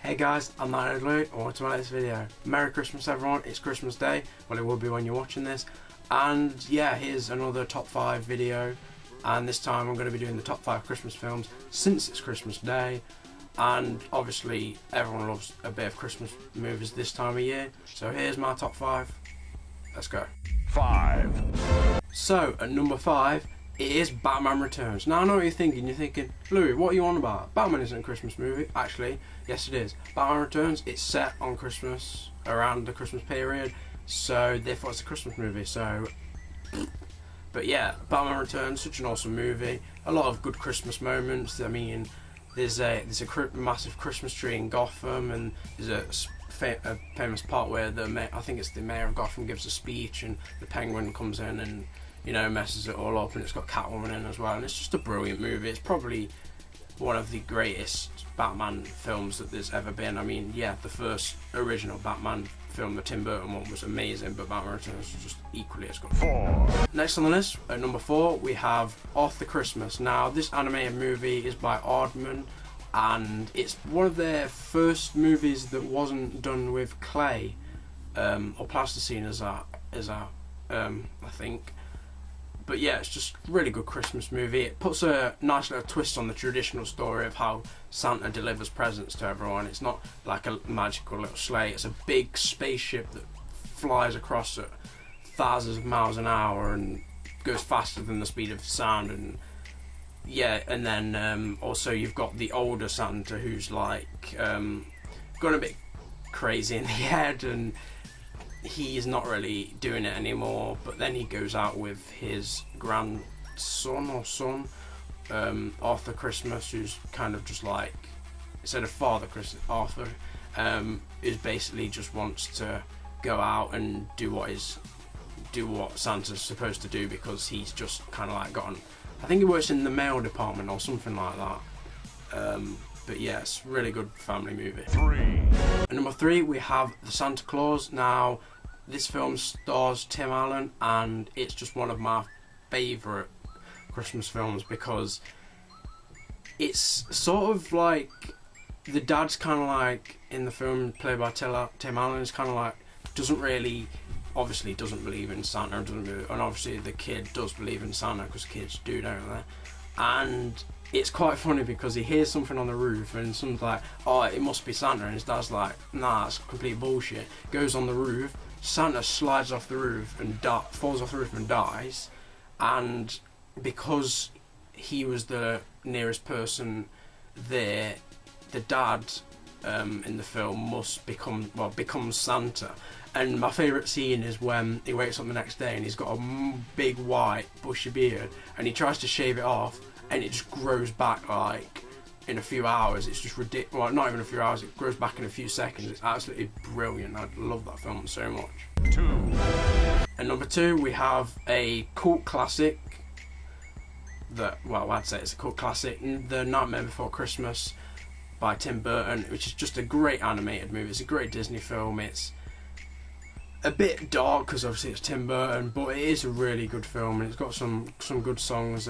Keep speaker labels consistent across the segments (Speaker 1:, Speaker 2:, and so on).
Speaker 1: Hey guys, I'm Nightly Luke, and welcome to my latest video. Merry Christmas everyone, it's Christmas Day, well it will be when you're watching this, and yeah, here's another top 5 video, and this time I'm going to be doing the top 5 Christmas films since it's Christmas Day, and obviously everyone loves a bit of Christmas movies this time of year, so here's my top 5, let's go.
Speaker 2: 5.
Speaker 1: So, at number 5, it is Batman Returns. Now I know what you're thinking, Louis, what are you on about? Batman isn't a Christmas movie. Actually, yes it is. Batman Returns, it's set on Christmas, around the Christmas period, so therefore it's a Christmas movie, so... But yeah, Batman Returns, such an awesome movie. A lot of good Christmas moments. I mean, there's a massive Christmas tree in Gotham, and there's a famous part where I think it's the mayor of Gotham gives a speech, and the Penguin comes in and, you know, messes it all up, and it's got Catwoman in as well, and it's just a brilliant movie. It's probably one of the greatest Batman films that there's ever been. I mean, yeah, the first original Batman film, the Tim Burton one, was amazing, but Batman Returns was just equally as good.
Speaker 2: 4.
Speaker 1: Next on the list, at number 4, we have Arthur Christmas. Now, this animated movie is by Aardman, and it's one of their first movies that wasn't done with clay, or plasticine as I think. But yeah, it's just a really good Christmas movie. It puts a nice little twist on the traditional story of how Santa delivers presents to everyone. It's not like a magical little sleigh. It's a big spaceship that flies across at thousands of miles an hour and goes faster than the speed of sound. And yeah, and then also you've got the older Santa who's like gone a bit crazy in the head, and he is not really doing it anymore, but then he goes out with his grandson or son, Arthur Christmas, who's kind of just like, instead of Father Christmas, Arthur is basically just wants to go out and do what Santa's supposed to do, because he's just kind of like I think he works in the mail department or something like that. But yes, really good family movie.
Speaker 2: 3.
Speaker 1: At number 3, we have The Santa Claus. Now, this film stars Tim Allen, and it's just one of my favourite Christmas films, because it's sort of like, the dad's kind of like, in the film played by Tim Allen, is kind of like, obviously doesn't believe in Santa, and obviously the kid does believe in Santa, because kids do, don't they? And it's quite funny because he hears something on the roof, and someone's like, oh, it must be Santa, and his dad's like, nah, that's complete bullshit. Goes on the roof, Santa slides off the roof and falls off the roof and dies, and because he was the nearest person there, the dad in the film must becomes Santa. And my favourite scene is when he wakes up the next day and he's got a big white bushy beard, and he tries to shave it off, and it just grows back like in a few hours. It's just ridiculous. Well, not even a few hours, it grows back in a few seconds. It's absolutely brilliant. I love that film so much.
Speaker 2: 2.
Speaker 1: At number 2, we have a cult classic that, well, I'd say it's a cult classic, The Nightmare Before Christmas by Tim Burton, which is just a great animated movie. It's a great Disney film. It's a bit dark because obviously it's Tim Burton, but it is a really good film, and it's got some good songs.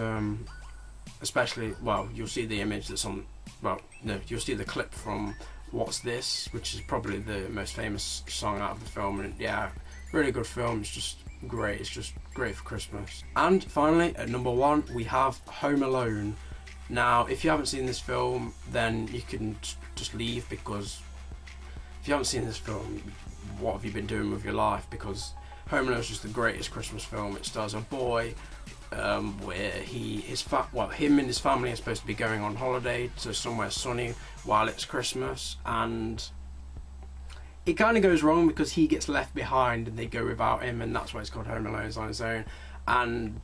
Speaker 1: Especially, well, you'll see the image that's on, well, no, you'll see the clip from What's This, which is probably the most famous song out of the film, and yeah, really good film. It's just great. It's just great for Christmas. And finally, at number 1, we have Home Alone. Now, if you haven't seen this film, then you can just leave, because if you haven't seen this film, what have you been doing with your life? Because Home Alone is just the greatest Christmas film. It stars a boy where him and his family are supposed to be going on holiday to somewhere sunny while it's Christmas, and it kind of goes wrong because he gets left behind and they go without him, and that's why it's called Home Alone, it's on its own. And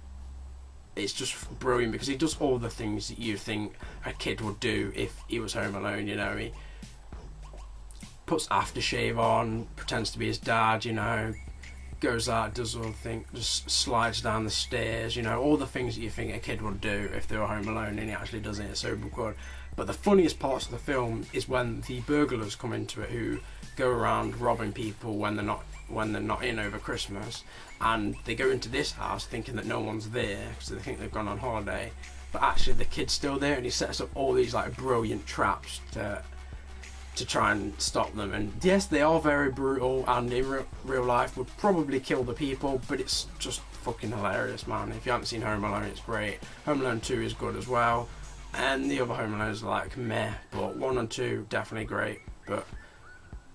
Speaker 1: it's just brilliant because he does all the things that you think a kid would do if he was home alone. You know, he puts aftershave on, pretends to be his dad, you know, goes out, does all the things, just slides down the stairs, you know, all the things that you think a kid would do if they were home alone, and he actually does it. It's so good. But the funniest parts of the film is when the burglars come into it, who go around robbing people when they're not in over Christmas, and they go into this house thinking that no one's there because they think they've gone on holiday, but actually the kid's still there, and he sets up all these like brilliant traps to to try and stop them. And yes, they are very brutal, and in real life would probably kill the people, but it's just fucking hilarious, man. If you haven't seen Home Alone, it's great. Home Alone 2 is good as well, and the other Home Alones are like meh, but 1 and 2 definitely great. But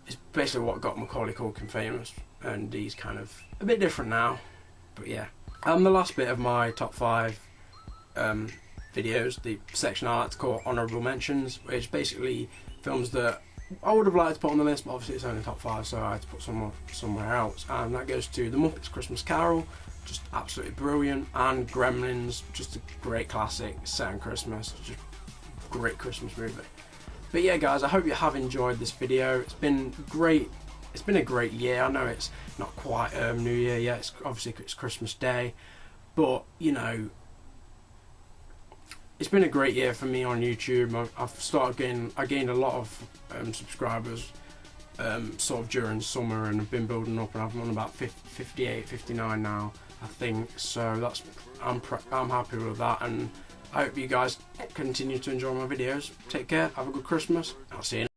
Speaker 1: it's basically what got Macaulay Culkin famous, and he's kind of a bit different now. But yeah, and the last bit of my top 5 videos, the section I like to call honourable mentions, which basically films that I would have liked to put on the list, but obviously it's only top 5, so I had to put somewhere else. And that goes to The Muppets Christmas Carol, just absolutely brilliant, and Gremlins, just a great classic set on Christmas, just a great Christmas movie. But yeah, guys, I hope you have enjoyed this video. It's been great. It's been a great year. I know it's not quite New Year yet. It's obviously it's Christmas Day, but you know, it's been a great year for me on YouTube. I gained a lot of subscribers sort of during summer, and I've been building up, and I'm on about 58, 59 now, I think. So I'm happy with that, and I hope you guys continue to enjoy my videos. Take care, have a good Christmas, I'll see you